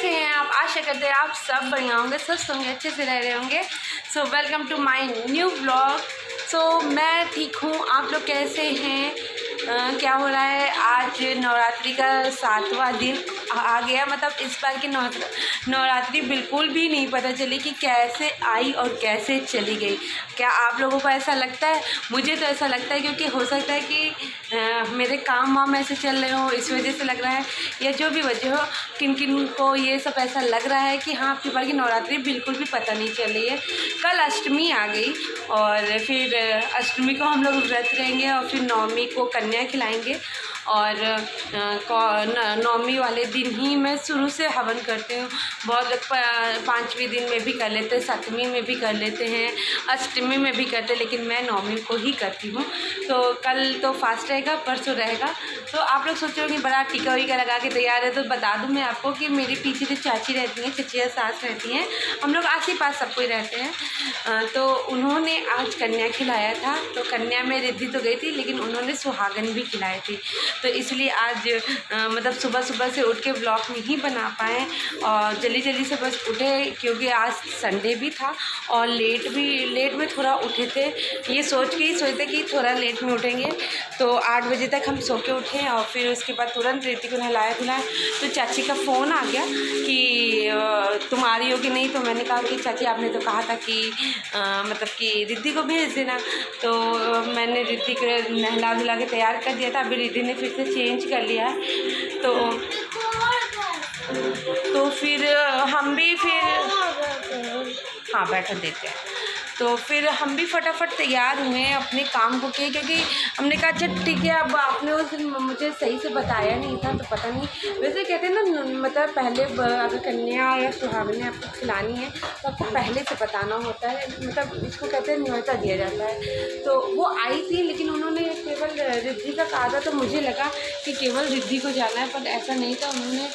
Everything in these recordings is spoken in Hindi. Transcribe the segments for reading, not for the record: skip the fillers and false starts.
कैसे हैं आप? आशा करते हैं आप सब बढ़िया होंगे, स्वस्थ होंगे, अच्छे से रह रहे होंगे। So welcome to my new blog. So मैं ठीक हूँ, आप लोग कैसे हैं? क्या हो रहा है? आज नवरात्रि का 7वां दिन आ गया। मतलब इस बार की नवरात्रि बिल्कुल भी नहीं पता चली कि कैसे आई और कैसे चली गई। क्या आप लोगों को ऐसा लगता है? मुझे तो ऐसा लगता है, क्योंकि हो सकता है कि मेरे काम वाम ऐसे चल रहे हो, इस वजह से लग रहा है, या जो भी वजह हो, किन किन को ये सब ऐसा लग रहा है कि हाँ आपकी बार की नवरात्रि बिल्कुल भी पता नहीं चल रही है। कल अष्टमी आ गई और फिर अष्टमी को हम लोग व्रत रहेंगे और फिर नवमी को कन्या खिलाएंगे। और नवमी वाले दिन ही मैं शुरू से हवन करती हूँ। बहुत लोग 5वें दिन में भी कर लेते हैं, 7वीं में भी कर लेते हैं, अष्टमी में भी करते हैं, लेकिन मैं नवमी को ही करती हूँ। तो कल तो फास्ट रहेगा, परसों रहेगा। तो आप लोग सोच रहे हो कि बड़ा टीका वीका लगा के तैयार है, तो बता दूँ मैं आपको कि मेरे पीछे जो चाची रहती हैं, चचिया सास रहती हैं, हम लोग आस ही पास सब कोई रहते हैं। तो उन्होंने आज कन्या खिलाया था। तो कन्या में रिद्धि तो गई थी, लेकिन उन्होंने सुहागन भी खिलाए थे। तो इसलिए आज मतलब सुबह सुबह से उठ के ब्लॉग नहीं बना पाए और जल्दी से बस उठे, क्योंकि आज संडे भी था और लेट में थोड़ा उठे थे। ये सोच के ही सोचते कि थोड़ा लेट में उठेंगे। तो 8 बजे तक हम सो के उठे और फिर उसके बाद तुरंत रिद्धि को नहलाया धुलाया। तो चाची का फ़ोन आ गया कि तुम आ रही हो कि नहीं। तो मैंने कहा कि चाची आपने तो कहा था कि मतलब कि रिद्धि को भेज देना। तो मैंने रिद्धि को नहला धुला के तैयार कर दिया था। अभी रिद्धि ने फिर से चेंज कर लिया है। तो फिर हम भी हाँ बैठा देते हैं। तो फिर हम भी फटाफट तैयार हुए अपने काम को किए, क्योंकि हमने कहा अच्छा ठीक है, अब आपने उस दिन मुझे सही से बताया नहीं था तो पता नहीं। वैसे कहते हैं ना, मतलब पहले अगर कन्या या सुहागन आपको खिलानी है तो आपको पहले से बताना होता है। मतलब इसको कहते हैं न्योता दिया जाता है। तो वो आई थी, लेकिन उन्होंने केवल रिद्धि का कहा था। तो मुझे लगा कि केवल रिद्धि को जाना है, पर ऐसा नहीं था, उन्होंने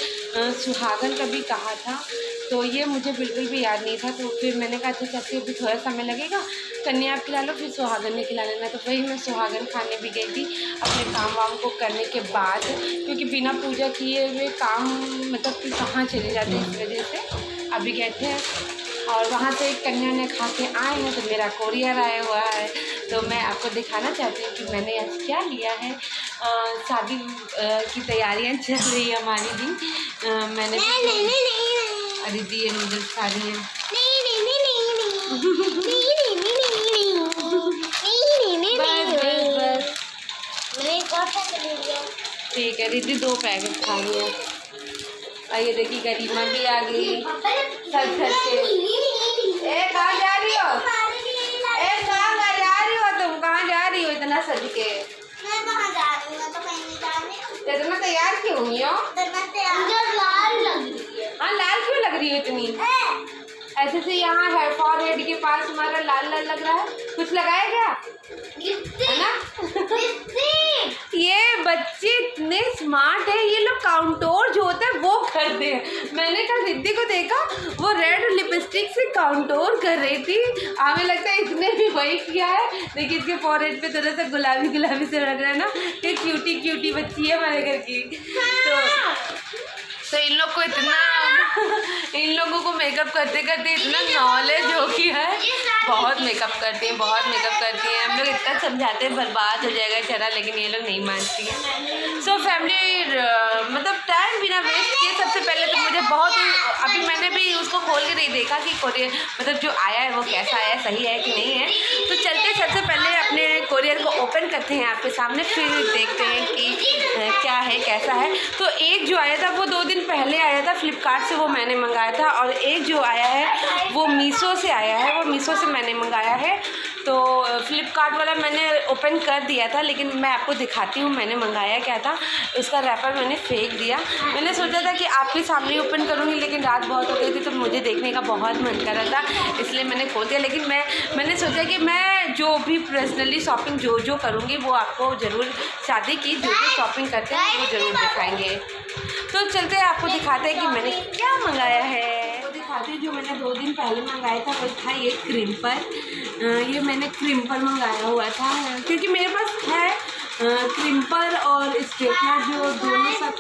सुहागन का भी कहा था। तो ये मुझे बिल्कुल भी याद नहीं था। तो फिर मैंने कहा अच्छा चाची अभी थोड़ा समय लगेगा, कन्या आप खिला लो, फिर सुहागन ने खिला लेना। तो वही मैं सुहागन खाने भी गई थी अपने काम वाम को करने के बाद, क्योंकि बिना पूजा किए हुए काम मतलब कि कहाँ चले जाते हैं, इस वजह से अभी गए थे। और वहाँ से एक कन्या ने खा के आए हैं, तो मेरा कोरियर आया हुआ है। तो मैं आपको दिखाना चाहती हूँ कि मैंने आज क्या लिया है। शादी की तैयारियाँ चल रही है हमारी भी। मैंने रिद्धि ये नूडल्स खा रही है। ठीक है, रिद्धि 2 पैकेट खा रही है। और ये देखिए गरिमा भी आ गई सच के। कहाँ जा रही हो? कहाँ जा रही हो तुम? कहाँ जा रही हो इतना सज के? मैं कहाँ जा रही हूँ? तो कहीं नहीं जा रही। इतना तैयार क्यों हुई हो? लाल लग रही है। हाँ, लाल क्यों लग रही हो इतनी? ऐसे से यहाँ है फॉरहेड के पास हमारा लाल लाल लग रहा है। कुछ लगाया क्या? है ना? ये बच्चे इतने स्मार्ट है, ये लोग काउंटोर जो होता है वो करते हैं। मैंने कल रिद्धि को देखा, वो रेड लिपस्टिक से काउंटोर कर रही थी। हमें लगता है इसने भी वही किया है। देखिए इसके फॉरहेड पे थोड़ा सा गुलाबी से लग रहा है ना, कि क्यूटी बच्ची है हमारे घर की। तो इन लोग को इन लोगों को मेकअप करते इतना नॉलेज हो गया है। बहुत मेकअप करती हैं, हम लोग इतना समझाते हैं बर्बाद हो जाएगा चेहरा, लेकिन ये लोग नहीं मानती हैं। सो फैमिली मतलब टाइम बिना वेस्ट किए, सबसे पहले तो मुझे बहुत ही, अभी मैंने भी उसको खोल के नहीं देखा कि कोरियर मतलब जो आया है वो कैसा आया, सही है कि नहीं है। तो चलते सबसे पहले अपने कोरियर को ओपन करते हैं आपके सामने, फिर देखते हैं कि क्या है कैसा है। तो एक जो आया था वो 2 दिन पहले आया था फ्लिपकार्ट से, वो मैंने मंगाया था। और एक जो आया है वो मीशो से आया है, वो मीशो से मैंने मंगाया है। तो फ्लिपकार्ट वाला मैंने ओपन कर दिया था, लेकिन मैं आपको दिखाती हूँ मैंने मंगाया क्या था। उसका रैपर मैंने फेंक दिया। मैंने सोचा था कि आपके सामने ओपन करूँगी, लेकिन रात बहुत हो गई थी तो मुझे देखने का बहुत मन कर रहा था, इसलिए मैंने खोल दिया। लेकिन मैंने सोचा कि मैं जो भी पर्सनली शॉपिंग जो करूँगी वो आपको ज़रूर, शादी की जो शॉपिंग करते हैं वो ज़रूर दिखाएंगे। तो चलते हैं आपको दिखाते हैं कि मैंने क्या मंगाया है। वो दिखाते हैं जो मैंने 2 दिन पहले मंगाया था, वो था ये क्रिम्पर। ये मैंने क्रिम्पर मंगाया हुआ था, क्योंकि मेरे पास है क्रिम्पर और स्ट्रेटनर जो दोनों सब।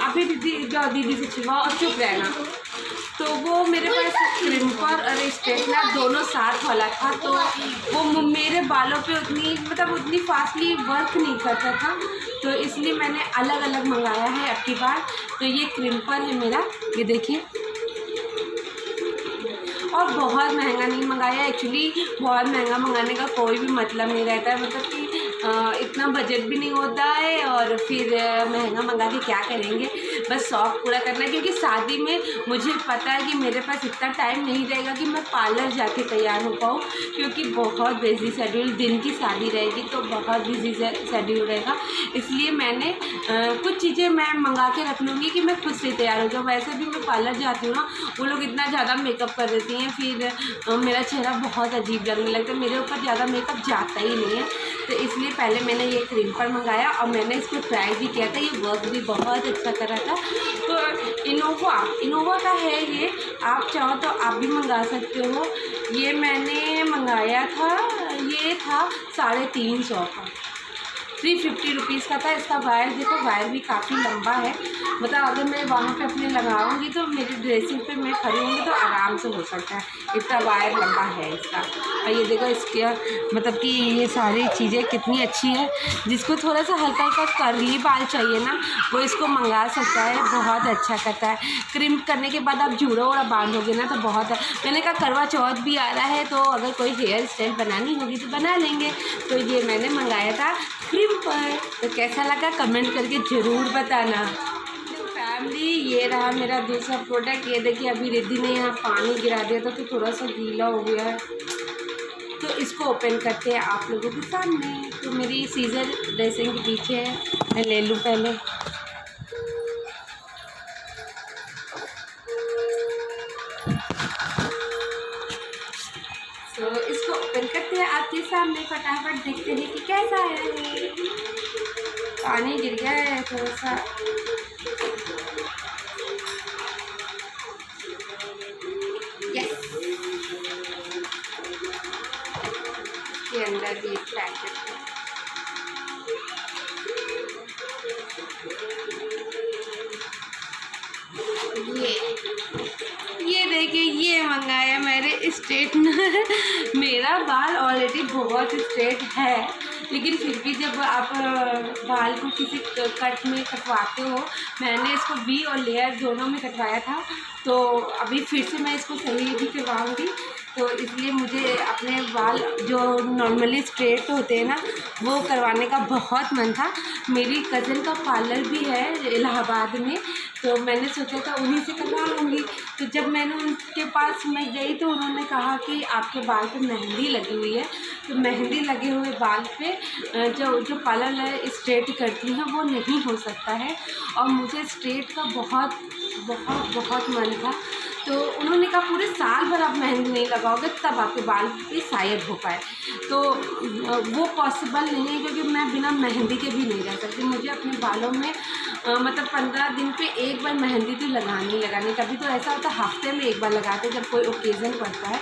आप अभी दीदी जाओ, दीदी से छिपा और चुप रहना। तो वो मेरे पास क्रिम्पर और स्ट्रेटनर दोनों साथ वाला था, तो वो मेरे बालों पे उतनी फास्टली वर्क नहीं करता था, तो इसलिए मैंने अलग अलग मंगाया है अब की बार। तो ये क्रिम्पर है मेरा, ये देखिए, और बहुत महंगा नहीं मंगाया। एक्चुअली बहुत महंगा मंगाने का कोई भी मतलब नहीं रहता है, मतलब कि इतना बजट भी नहीं होता है और फिर महंगा मंगा के क्या करेंगे, बस शौक़ पूरा करना है। क्योंकि शादी में मुझे पता है कि मेरे पास इतना टाइम नहीं रहेगा कि मैं पार्लर जाके तैयार हो पाऊँ, क्योंकि बहुत बिजी शेड्यूल, दिन की शादी रहेगी तो बहुत बिजी शेड्यूल रहेगा। इसलिए मैंने कुछ चीज़ें मैं मंगा के रख लूँगी कि मैं खुद से तैयार हो जाऊँ। वैसे भी मैं पार्लर जाती हूँ ना, वो लोग इतना ज़्यादा मेकअप कर देती हैं, फिर मेरा चेहरा बहुत अजीब लगने लगता है, मेरे ऊपर ज़्यादा मेकअप जाता ही नहीं है। तो इसलिए पहले मैंने ये क्रिम्पर मंगाया और मैंने इसको ट्राई भी किया था, ये वर्क भी बहुत अच्छा कर रहा था। तो इनोवा का है ये, आप चाहो तो आप भी मंगा सकते हो। ये मैंने मंगाया था, ये था 350 का, 350 रुपीज़ का था। इसका वायर देखो, वायर भी काफ़ी लंबा है, मतलब अगर मैं वहाँ पे अपने लगाऊंगी तो मेरी ड्रेसिंग पे मैं खड़ी होंगी तो आराम से हो सकता है, इतना वायर लंबा है इसका। और ये देखो इसके मतलब कि ये सारी चीज़ें कितनी अच्छी है। जिसको थोड़ा सा हल्का हल्का कर्ली बाल चाहिए ना, वो इसको मंगा सकता है, बहुत अच्छा करता है। क्रिम्प करने के बाद आप जूड़ा वूड़ा बांधोगे ना तो बहुत है। मैंने कहा करवा चौथ भी आ रहा है, तो अगर कोई हेयर स्टाइल बनानी होगी तो बना लेंगे। तो ये मैंने मंगाया था क्रिम्पर, तो कैसा लगा कमेंट करके ज़रूर बताना। फैमिली, ये रहा मेरा दूसरा प्रोडक्ट। ये देखिए, अभी रिद्धि ने यहाँ पानी गिरा दिया था तो थोड़ा सा गीला हो गया है, तो इसको ओपन करते हैं आप लोगों के सामने। तो मेरी सीजर ड्रेसिंग के पीछे है, मैं ले लूँ पहले। तो इसको ओपन करते हैं आपके सामने, फटाफट देखते हैं कि कैसा है। पानी गिर गया है थोड़ा सा, के अंदर भी पैकेट है। ये देखिए, ये मंगाया मैंने स्ट्रेटनर। मेरा बाल ऑलरेडी बहुत स्ट्रेट है, लेकिन फिर भी जब आप बाल को किसी कट में कटवाते हो, मैंने इसको वी और लेयर दोनों में कटवाया था, तो अभी फिर से मैं इसको सही भी करवाऊँगी। तो इसलिए मुझे अपने बाल जो नॉर्मली स्ट्रेट होते हैं ना, वो करवाने का बहुत मन था। मेरी कज़न का पार्लर भी है इलाहाबाद में, तो मैंने सोचा था उन्हीं से करवा लूँगी। तो जब मैंने उनके पास मैं गई तो उन्होंने कहा कि आपके बाल पे मेहंदी लगी हुई है, तो मेहंदी लगे हुए बाल पे जो पार्लर स्ट्रेट करती हैं वो नहीं हो सकता है। और मुझे स्ट्रेट का बहुत मन था, तो उन्होंने कहा पूरे साल भर आप मेहंदी नहीं लगाओगे तब आपके बाल पे शायद हो पाए। तो वो पॉसिबल नहीं है, क्योंकि मैं बिना मेहंदी के भी नहीं रह सकती। मुझे अपने बालों में मतलब 15 दिन पे एक बार मेहंदी तो लगानी। कभी तो ऐसा होता है हफ्ते में एक बार लगाते जब कोई ओकेज़न पड़ता है,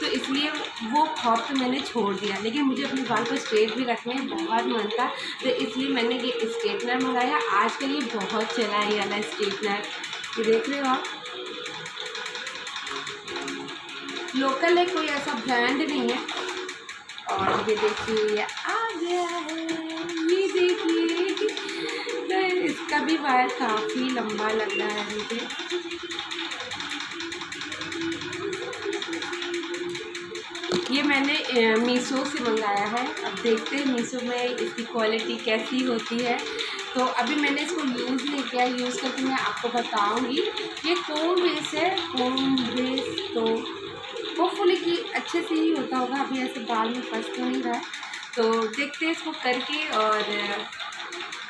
तो इसलिए वो खौफ तो मैंने छोड़ दिया। लेकिन मुझे अपने बाल को स्ट्रेट भी रखने में बहुत मन था, तो इसलिए मैंने ये स्ट्रेटनर मंगाया। आजकल ये बहुत चला है ये वाला स्ट्रेटनर, ये देख रहे हो आप, लोकल है, कोई ऐसा ब्रांड नहीं है। और ये देखिए आ गया है, ये देखिए, तो इसका भी वायर काफ़ी लंबा लग रहा है मुझे। ये मैंने मीशो से मंगाया है। अब देखते हैं मीशो में इसकी क्वालिटी कैसी होती है। तो अभी मैंने इसको यूज़ नहीं किया, यूज़ करके मैं आपको बताऊंगी। ये कोम बेस है, कोम बेस, तो होपफुली कि अच्छे से ही होता होगा। अभी ऐसे बाल में फंस तो नहीं रहा है, तो देखते हैं इसको करके। और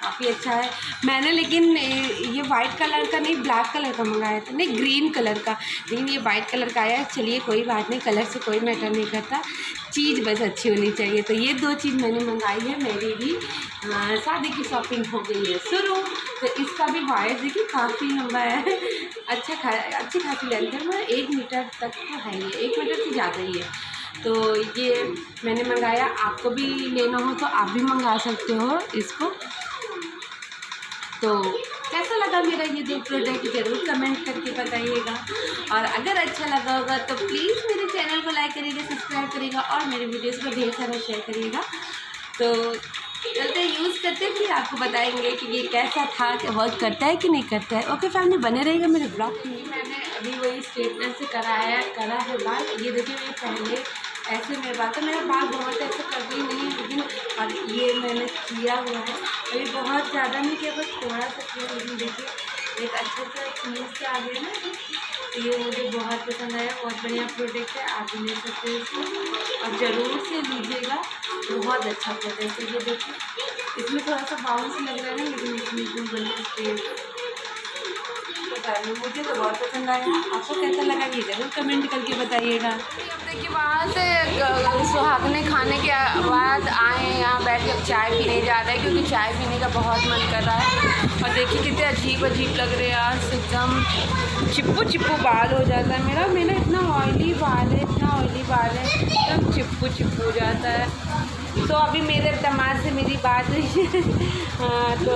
काफ़ी अच्छा है। मैंने लेकिन ये वाइट कलर का नहीं, ब्लैक कलर का मंगाया था, नहीं ग्रीन कलर का, लेकिन ये वाइट कलर का आया है। चलिए कोई बात नहीं, कलर से कोई मैटर नहीं करता, चीज़ बस अच्छी होनी चाहिए। तो ये 2 चीज़ मैंने मंगाई है। मेरी भी शादी की शॉपिंग हो गई है शुरू। तो इसका भी वायर देखिए काफ़ी लंबा है, अच्छी खासी लेंथ है, मतलब 1 मीटर तक तो है, ये 1 मीटर से ज़्यादा ही है। तो ये मैंने मंगाया, आपको भी लेना हो तो आप भी मंगा सकते हो इसको। तो कैसा लगा लगा मेरा ये 2 प्रोडक्ट ज़रूर कमेंट करके बताइएगा। और अगर अच्छा लगा होगा तो प्लीज़ मेरे चैनल को लाइक करिएगा, सब्सक्राइब करिएगा और मेरे वीडियोज़ को ढेर सारा शेयर करिएगा। तो चलते यूज़ करते फिर आपको बताएंगे कि ये कैसा था, कि वर्क करता है कि नहीं करता है। ओके फैमिली, बने रहेगा मेरे ब्लॉग में। मैंने अभी वही स्ट्रेटनर से करा है बाल। ये देखिए, मैं पहले ऐसे मेरे बाल, तो मेरा बाल बहुत ऐसे कभी नहीं है, लेकिन अब ये मैंने किया हुआ है। अभी बहुत ज़्यादा नहीं किया, बस थोड़ा सा किया, लेकिन देखिए एक अच्छे से स्मूथ से आ गया ना। तो ये मुझे बहुत पसंद आया, बहुत बढ़िया प्रोडक्ट है, आप भी ले सकते हो इसको और ज़रूर से लीजिएगा, बहुत अच्छा प्रोडक्ट है। ये देखिए, इसमें थोड़ा सा बाउंस लग रहा है ना, लेकिन इसमें एकदम बढ़िया स्टेज। मुझे तो बहुत पसंद आया, आपको कैसा लगा ये ज़रूर कमेंट करके बताइएगा। अब देखिए, वहाँ से सुहागने खाने के बाद आए यहाँ बैठ के चाय पीने जा रहे हैं, क्योंकि चाय पीने का बहुत मन कर रहा है। और देखिए कितने अजीब अजीब लग रहे हैं आज, एकदम चिप्पू बाल हो जाता है मेरा इतना ऑयली बाल है, एकदम चिप्पू हो जाता है। तो अभी मेरे दामाद से मेरी बात हुई हाँ, तो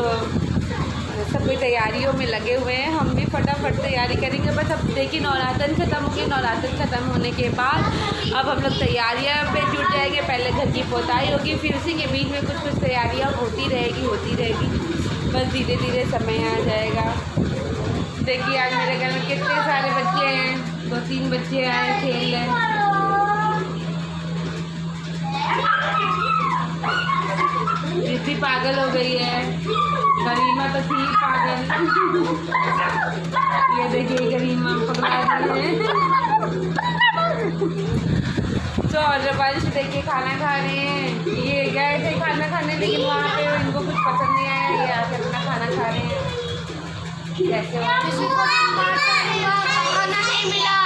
सब कोई तैयारियों में लगे हुए हैं, हम भी फटाफट तैयारी करेंगे। बस अब देखिए नवरात्र खत्म हो गई, नवरात्र खत्म होने के बाद अब हम लोग तैयारियां पे जुट जाएंगे। पहले घर की पोताई होगी, फिर उसी के बीच में कुछ तैयारियां होती रहेगी। बस धीरे धीरे समय आ जाएगा। देखिए आज मेरे घर में कितने सारे बच्चे हैं, 2-3 बच्चे आए खेल रहे। रिद्धि पागल हो गई है, करीमा तो थी पागल। ये देखिए करीमा पकड़ा दी है। तो और वंश देखिए खाना खा रहे हैं। ये गए थे खाना खाने, लेकिन वहाँ पे इनको कुछ पसंद नहीं आया, ये आके अपना खाना खा रहे हैं। कैसे खाना नहीं मिला।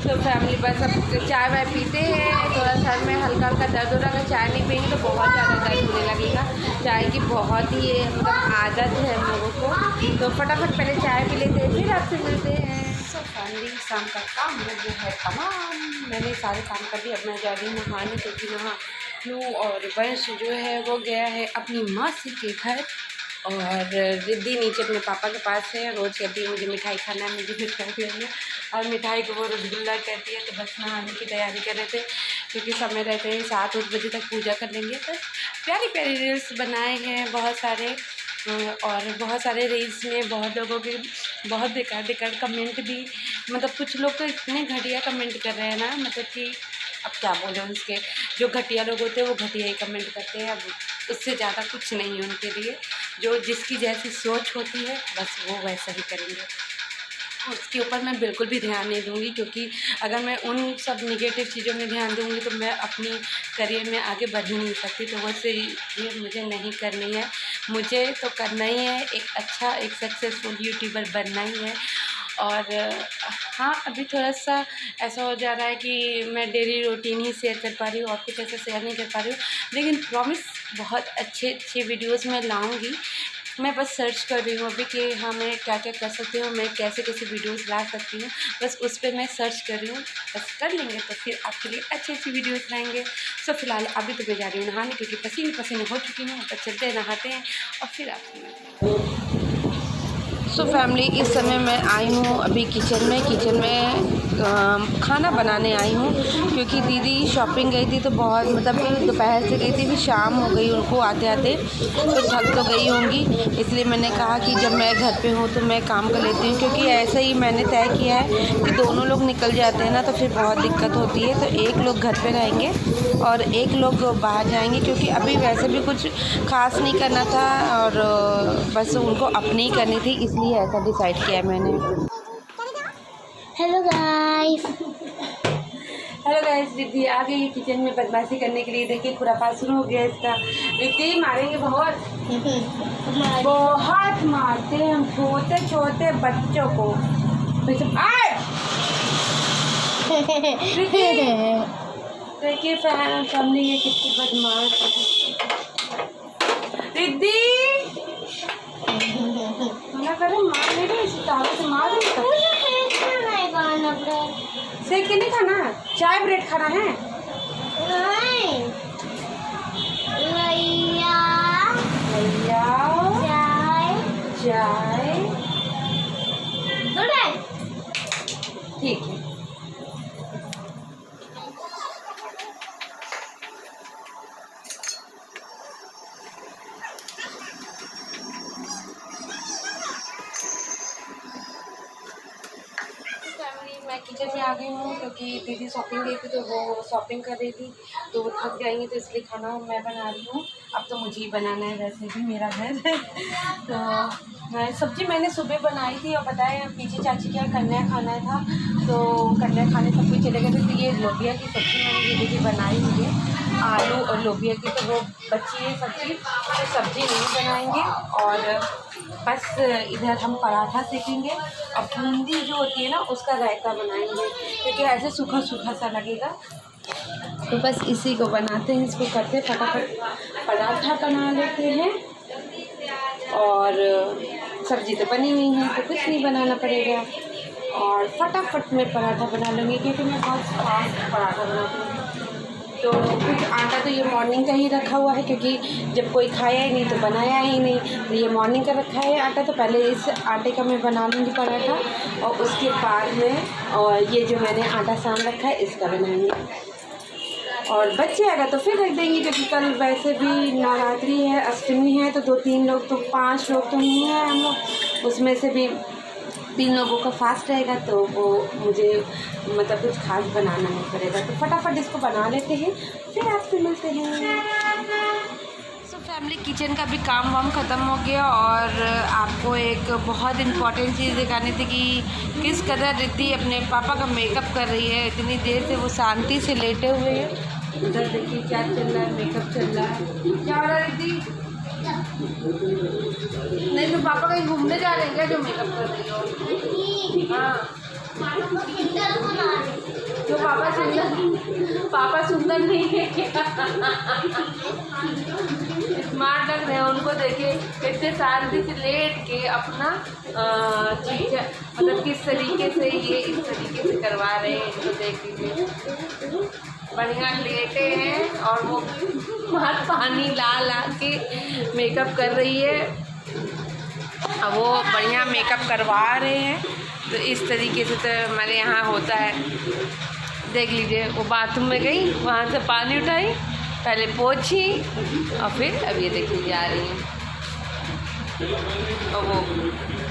तो फैमिली बस अब चाय वाय पीते हैं। थोड़ा सर में हल्का दर्द हो रहा है, अगर चाय नहीं पिएंगे तो बहुत ज़्यादा दर्द होने लगेगा। चाय की बहुत ही मतलब आदत है हम लोगों को, तो फटाफट पहले चाय पी लेते हैं, फिर आपसे मिलते हैं। तो फैमिली शाम का काम हो गया है तमाम, मैंने सारे काम कर दिए। अब मैं जा रही हूँ नहाने, क्योंकि नहा लूँ। और वंश जो है वो गया है अपनी मासी के घर, और रिद्धि नीचे अपने पापा के पास है। रोज़ कहती है मुझे मिठाई खाना है, मुझे मिठाई खाना है, और मिठाई को वो रसगुल्ला कहती है। तो बस नहाने की तैयारी कर रहे थे, क्योंकि समय रहते हैं 7-8 बजे तक पूजा कर लेंगे। तो प्यारी प्यारी रील्स बनाए हैं बहुत सारे, और बहुत सारे रील्स में बहुत लोगों के बहुत बेकार कमेंट भी, मतलब कुछ लोग तो इतने घटिया कमेंट कर रहे हैं ना, मतलब कि अब क्या बोले, उसके जो घटिया लोग होते हैं वो घटिया ही कमेंट करते हैं। अब उससे ज़्यादा कुछ नहीं है उनके लिए, जो जिसकी जैसी सोच होती है बस वो वैसा ही करेंगे। उसके ऊपर मैं बिल्कुल भी ध्यान नहीं दूंगी, क्योंकि अगर मैं उन सब नेगेटिव चीज़ों में ध्यान दूंगी तो मैं अपनी करियर में आगे बढ़ ही नहीं सकती। तो वैसे ये मुझे नहीं करनी है, मुझे तो करना ही है, एक सक्सेसफुल यूट्यूबर बनना ही है। और हाँ, अभी थोड़ा सा ऐसा हो जा रहा है कि मैं डेली रूटीन ही शेयर कर पा रही हूँ और कुछ ऐसा शेयर नहीं कर पा रही हूँ, लेकिन प्रॉमिस बहुत अच्छे वीडियोस मैं लाऊंगी। मैं बस सर्च कर रही हूँ अभी कि हाँ मैं क्या क्या कर सकती हूँ, मैं कैसे वीडियोस ला सकती हूँ, बस उस पर मैं सर्च कर रही हूँ। बस कर लेंगे तो फिर आपके लिए अच्छी वीडियोस लाएंगे। सो फिलहाल अभी तो मैं जा रही हूँ नहाने, क्योंकि पसीने हो चुकी हूँ। तो चलते हैं, नहाते हैं और फिर आपसे। सो फैमिली, इस समय मैं आई हूँ अभी किचन में खाना बनाने आई हूँ, क्योंकि दीदी शॉपिंग गई थी तो बहुत मतलब दोपहर से गई थी, फिर शाम हो गई उनको आते आते, तो थक तो गई होंगी। इसलिए मैंने कहा कि जब मैं घर पे हूँ तो मैं काम कर लेती हूँ, क्योंकि ऐसा ही मैंने तय किया है कि दोनों लोग निकल जाते हैं ना तो फिर बहुत दिक्कत होती है। तो एक लोग घर पर रहेंगे और एक लोग बाहर जाएंगे, क्योंकि अभी वैसे भी कुछ खास नहीं करना था और बस उनको अपनी ही करनी थी, इसलिए ऐसा डिसाइड किया है मैंने। हेलो गाइस, रिद्धि आ गई किचन में बदमाशी करने के लिए। देखिए खुरापात शुरू हो गया इसका। रिद्धि मारेंगे बहुत मारते हैं हम छोटे बच्चों को। देखिए फैमिली ये कितनी बदमाश है। रिद्धि मना करो, मार नहीं रही, तारों से मार रही। सेक के नहीं खाना, चाय ब्रेड खाना है। नहीं भैया, चाय। ठीक है। मैं किचन में आ गई हूँ क्योंकि दीदी शॉपिंग गई थी तो वो शॉपिंग कर रही थी, तो वो थक जाएंगी तो इसलिए खाना मैं बना रही हूँ। अब तो मुझे ही बनाना है, वैसे भी मेरा घर है। तो सब्ज़ी मैंने सुबह बनाई थी और बताया पीछे चाची क्या कन्या खाना था, तो कन्या खाने सब कुछ चले गए थे। तो ये लोबिया की सब्ज़ी मैंने दीदी बनाई हुई है, आलू और लोबिया की, तो वो बची है सब्ज़ी, तो सब्ज़ी नहीं बनाएंगे। और बस इधर हम पराठा सेकेंगे और बूंदी जो होती है ना उसका रायता बनाएंगे, क्योंकि ऐसे सूखा सूखा सा लगेगा। तो बस इसी को बनाते हैं, इसको करते फटाफट पराठा बना लेते हैं। और सब्ज़ी तो बनी हुई है तो कुछ नहीं बनाना पड़ेगा, और फटाफट में पराठा बना लूँगी क्योंकि मैं बहुत फास्ट पराठा बनाती हूँ। तो कुछ आटा तो ये मॉर्निंग का ही रखा हुआ है, क्योंकि जब कोई खाया ही नहीं तो बनाया ही नहीं, तो ये मॉर्निंग का रखा है आटा। तो पहले इस आटे का मैं बना लूँगी पराठा, और उसके बाद में और ये जो मैंने आटा सान रखा है इसका बनाएंगे। और बच जाएगा तो फिर रख देंगे, क्योंकि कल वैसे भी नवरात्रि है, अष्टमी है, तो 2-3 लोग तो 5 लोग तो नहीं हैं हम लोग, उसमें से भी 3 लोगों का फास्ट रहेगा, तो वो मुझे मतलब कुछ खास बनाना नहीं पड़ेगा। तो फटाफट इसको बना लेते हैं, फिर आपसे मिलते हैं। सो फैमिली, किचन का भी काम वाम ख़त्म हो गया, और आपको एक बहुत इम्पॉर्टेंट चीज़ दिखानी थी कि किस कदर रिद्धि अपने पापा का मेकअप कर रही है। इतनी देर से वो शांति से लेटे हुए हैं। उधर देखिए क्या चल रहा है, मेकअप चल रहा है। क्या हो रहा है रिद्धि? नहीं तो पापा कहीं घूमने जा रहे हैं क्या जो मेकअप कर रही हो? हाँ, तो पापा सुंदर नहीं है क्या? स्मार्ट लग रहे हैं उनको, देखिए इतने शांति से लेट के अपना चीज़ मतलब किस तरीके से ये इस तरीके से करवा रहे हैं, इनको देख लीजिए। बढ़िया लेटे हैं और वो हाथ पानी ला के मेकअप कर रही है। अब वो बढ़िया मेकअप करवा रहे हैं, तो इस तरीके से तो हमारे यहाँ होता है। देख लीजिए, वो बाथरूम में गई, वहाँ से पानी उठाई, पहले पोंछी और फिर अब ये देखिए जा रही हैं, और वो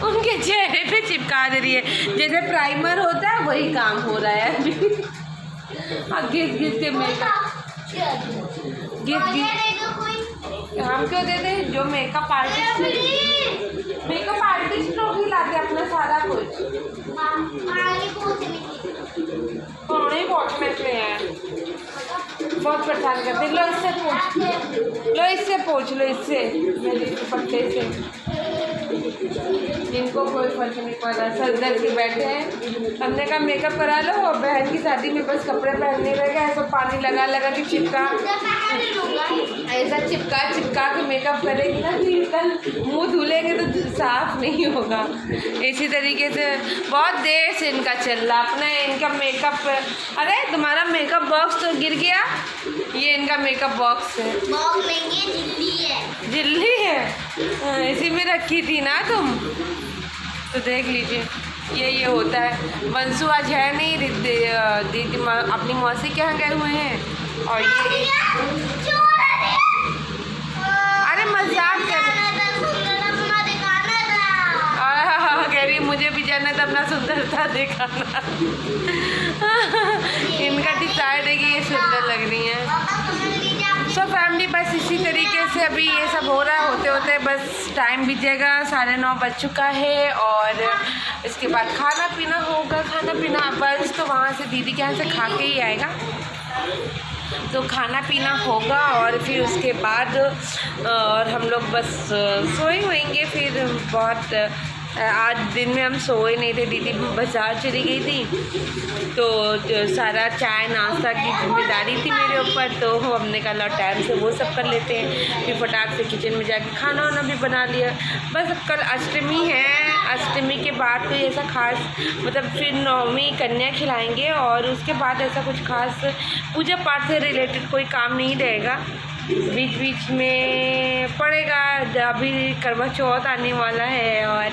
उनके चेहरे पे चिपका दे रही है। जैसे प्राइमर होता है वही काम हो रहा है अभी। घिस के मेकअप हम क्यों देते हैं? जो मेकअप आर्टिस्ट लोग ही लाते अपना सारा कुछ। पानी पहुँचने से हैं, बहुत परेशान करते। लो इससे पूछ लो इससे मेरे दुपट्टे से। जिनको कोई फर्क नहीं पड़ रहा, सर दर्द के बैठे हैं। हमने कहा मेकअप करा लो, और बहन की शादी में बस कपड़े पहनने रहेगा, ऐसा पानी लगा के चिपका, ऐसा चिपका के मेकअप करेंगे ना कि कल मुंह धुलेंगे तो साफ नहीं होगा। इसी तरीके से बहुत देर से इनका चल रहा अपना इनका मेकअप। अरे तुम्हारा मेकअप बॉक्स तो गिर गया। ये इनका मेकअप बॉक्स है, झिल्ली है, इसी में रखी थी ना तुम। तो देख लीजिए ये होता है। वंशु आज है नहीं, दीदी अपनी मौसी के यहाँ गए हुए हैं, और ये अरे मजाक कर कह रही मुझे भी जाना था अपना सुंदरता दिखाना। इनका डिसाइड है कि ये सुंदर लग रही हैं। सो फैमिली, बस इसी तरीके से अभी ये सब हो रहा है। होते बस टाइम बीतेगा, 9:30 बज चुका है, और इसके बाद खाना पीना होगा। खाना पीना बस तो वहाँ से दीदी के यहाँ से खा के ही आएगा, तो खाना पीना होगा, और फिर उसके बाद और हम लोग बस सोए होंगे। फिर बहुत आज दिन में हम सोए नहीं थे, दीदी बाज़ार चली गई थी, तो सारा चाय नाश्ता की जिम्मेदारी थी मेरे ऊपर, तो हमने कहा टाइम से वो सब कर लेते हैं। फिर फटाक से किचन में जाके खाना वाना भी बना लिया। बस अब कल अष्टमी है, अष्टमी के बाद कोई ऐसा खास मतलब फिर नवमी कन्या खिलाएंगे, और उसके बाद ऐसा कुछ खास पूजा पाठ से रिलेटेड कोई काम नहीं रहेगा। बीच बीच में पड़ेगा अभी करवा चौथ आने वाला है और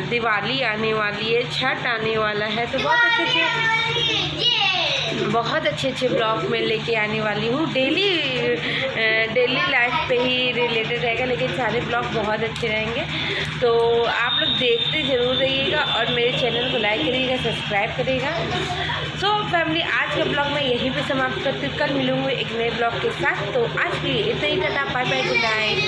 दिवाली आने वाली है, छठ आने वाला है, तो बहुत अच्छे ब्लॉग में लेके आने वाली हूँ। डेली लाइफ पे ही रिलेटेड रहेगा, लेकिन सारे ब्लॉग बहुत अच्छे रहेंगे, तो आप लोग देखते ज़रूर रहिएगा और मेरे चैनल को लाइक करिएगा, सब्सक्राइब करिएगा। सो फैमिली, आज का ब्लॉग मैं यहीं पे समाप्त करती हूँ। कल मिलूँगी एक नए ब्लॉग के साथ, तो आज भी इतना ही। टाटा, बाय बाय, गुड नाइट।